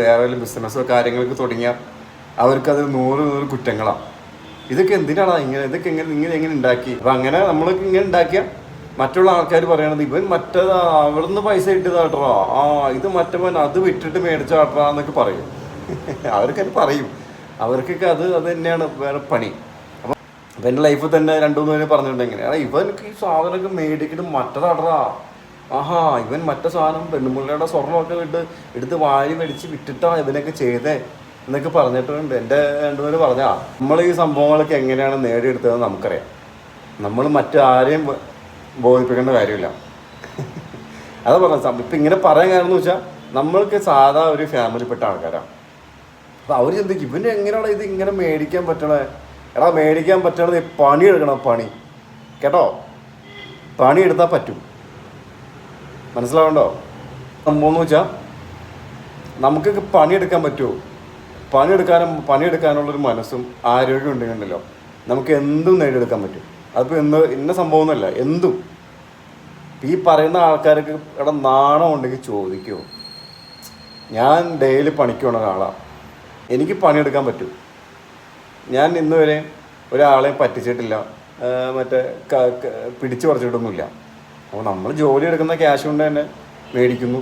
വേറെ ബിസിനസ്സോ കാര്യങ്ങൾക്ക് തുടങ്ങിയാൽ അവർക്കത് 100 കുറ്റങ്ങളാണ്. ഇതൊക്കെ എന്തിനാണ് ഇതൊക്കെ എങ്ങനെ ഉണ്ടാക്കി? അപ്പം അങ്ങനെ നമ്മൾക്ക് ഇങ്ങനെ ഉണ്ടാക്കിയാൽ മറ്റുള്ള ആൾക്കാർ പറയണത് ഇവൻ മറ്റേത് അവിടുന്ന് പൈസ ഇട്ടതാട്ടോ, ഇത് മറ്റവൻ അത് വിറ്റിട്ട് മേടിച്ചാട്ടാ എന്നൊക്കെ പറയും. അവർക്കത് പറയും, അവർക്കൊക്കെ അത് തന്നെയാണ് വേറെ പണി. അപ്പം എൻ്റെ ലൈഫിൽ തന്നെ 2-3 പേര് പറഞ്ഞിട്ടുണ്ട് എങ്ങനെയാണ് ഇവനക്ക് ഈ സാധനമൊക്കെ മേടിക്കിട്ട് മറ്റേതാടാ, ഇവൻ മറ്റേ സാധനം പെണ്ണുമുള്ളയുടെ സ്വർണ്ണമൊക്കെ എടുത്ത് വാരി മേടിച്ച് വിറ്റിട്ടാ ഇവനൊക്കെ ചെയ്തേ എന്നൊക്കെ പറഞ്ഞിട്ടുണ്ട്. എൻ്റെ 2 പേര് പറഞ്ഞാൽ നമ്മൾ ഈ സംഭവങ്ങളൊക്കെ എങ്ങനെയാണ് നേടിയെടുത്തതെന്ന് നമുക്കറിയാം. നമ്മൾ മറ്റാരെയും ബോധിപ്പിക്കേണ്ട കാര്യമില്ല. അത് പറഞ്ഞ ഇപ്പം ഇങ്ങനെ പറയാൻ കാരണം എന്ന് വെച്ചാൽ നമ്മൾക്ക് സാധാ ഒരു ഫാമിലിപ്പെട്ട ആൾക്കാരാണ്. അപ്പം അവർ ചിന്തിക്കും ഇവന് എങ്ങനെയാണ് ഇത് ഇങ്ങനെ മേടിക്കാൻ പറ്റണേ? എടാ, മേടിക്കാൻ പറ്റണത് പണിയെടുക്കണം, പണി കേട്ടോ, പണിയെടുത്താൽ പറ്റും. മനസ്സിലാവണ്ടോ? സംഭവം എന്ന് വെച്ചാൽ നമുക്കൊക്കെ പണിയെടുക്കാൻ പറ്റുമോ? പണിയെടുക്കാനുള്ളൊരു മനസ്സും ആരോഗ്യം ഉണ്ടെങ്കിലോ നമുക്ക് എന്തും നേടിയെടുക്കാൻ പറ്റും. അതിപ്പോൾ ഇന്ന സംഭവം ഒന്നുമല്ല, എന്തും. ഈ പറയുന്ന ആൾക്കാർക്ക് എടാ നാണം ഉണ്ടെങ്കിൽ ചോദിക്കുമോ? ഞാൻ ഡെയിലി പണിക്ക് പോണ ഒരാളാണ്, എനിക്ക് പണിയെടുക്കാൻ പറ്റും. ഞാൻ ഇന്ന് വരെ ഒരാളെ പറ്റിച്ചിട്ടില്ല, മറ്റേ പിടിച്ചു പറിച്ചിട്ടൊന്നുമില്ല. അപ്പോൾ നമ്മൾ ജോലി എടുക്കുന്ന ക്യാഷ് കൊണ്ട് തന്നെ മേടിക്കുന്നു,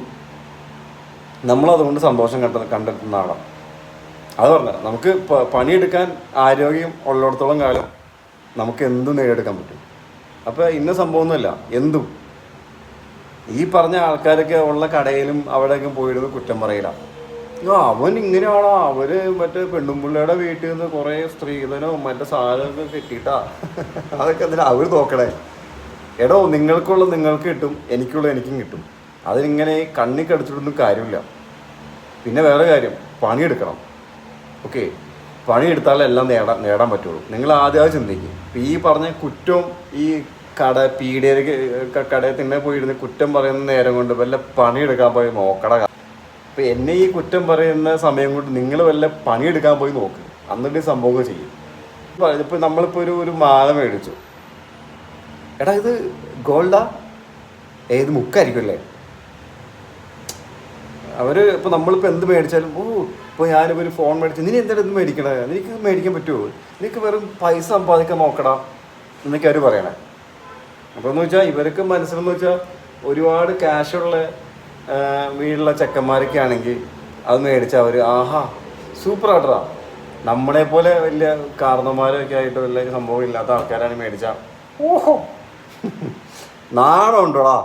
നമ്മളതുകൊണ്ട് സന്തോഷം കണ്ടെത്തുന്ന ആളാണ്. അത് പറഞ്ഞാൽ നമുക്ക് പണിയെടുക്കാൻ ആരോഗ്യം ഉള്ളിടത്തോളം കാലം നമുക്ക് എന്തും നേടിയെടുക്കാൻ പറ്റും. അപ്പോൾ ഇന്ന സംഭവമൊന്നുമല്ല, എന്തും. ഈ പറഞ്ഞ ആൾക്കാരൊക്കെ ഉള്ള കടയിലും അവിടെയൊക്കെ പോയിരുന്ന് കുറ്റം പറയില്ല. അവൻ ഇങ്ങനെയാണോ, അവര് മറ്റേ പെണ്ണുമ്പിള്ളയുടെ വീട്ടിൽ നിന്ന് കുറേ സ്ത്രീധനോ മറ്റേ സാധനമൊക്കെ കിട്ടിയിട്ടാ, അതൊക്കെ എന്തിനാ അവർ നോക്കണേ? എടോ, നിങ്ങൾക്കുള്ള നിങ്ങൾക്ക് കിട്ടും, എനിക്കുള്ള എനിക്കും കിട്ടും. അതിനിങ്ങനെ കണ്ണി കടിച്ചിട്ടൊന്നും കാര്യമില്ല. പിന്നെ വേറെ കാര്യം, പണിയെടുക്കണം. ഓക്കെ, പണിയെടുത്താലെല്ലാം നേടാൻ പറ്റുള്ളൂ. നിങ്ങൾ ആദ്യം ചിന്തിക്കും. ഇപ്പം ഈ പറഞ്ഞ കുറ്റവും ഈ കടയിൽ തന്നെ പോയിരുന്ന് കുറ്റം പറയുന്ന നേരം കൊണ്ട് വല്ല പണിയെടുക്കാൻ പോയി നോക്കട. ഇപ്പം എന്നെ ഈ കുറ്റം പറയുന്ന സമയം കൊണ്ട് നിങ്ങൾ വല്ല പണിയെടുക്കാൻ പോയി നോക്ക്, എന്നിട്ട് സംഭവങ്ങൾ ചെയ്യും. ഇപ്പം നമ്മളിപ്പോൾ ഒരു മാല മേടിച്ചു, എടാ ഇത് ഗോൾഡാ, ഏത് മുക്കായിരിക്കും അല്ലേ? അവർ ഇപ്പോൾ നമ്മളിപ്പോൾ എന്ത് മേടിച്ചാലും ഇപ്പോൾ ഞാനിപ്പോൾ ഒരു ഫോൺ മേടിച്ചു, നീ എന്താണ് ഇത് മേടിക്കണേ? നിനക്ക് മേടിക്കാൻ പറ്റുമോ? നിനക്ക് വെറും പൈസ സമ്പാദിക്കാൻ നോക്കടാ എന്നൊക്കെ അവർ പറയണേ. അപ്പോൾ എന്ന് വെച്ചാൽ ഇവർക്ക് മനസ്സിലെന്ന് വെച്ചാൽ ഒരുപാട് ക്യാഷുള്ള വീടുള്ള ചെക്കന്മാരൊക്കെ ആണെങ്കിൽ അത് മേടിച്ചാൽ അവർ സൂപ്പർ ആയിട്ടാ. നമ്മളെ പോലെ വലിയ കാരണന്മാരൊക്കെ ആയിട്ട് വലിയ സംഭവം ഇല്ലാത്ത ആൾക്കാരാണ് മേടിച്ചാൽ നാണം ഉണ്ടോടാ.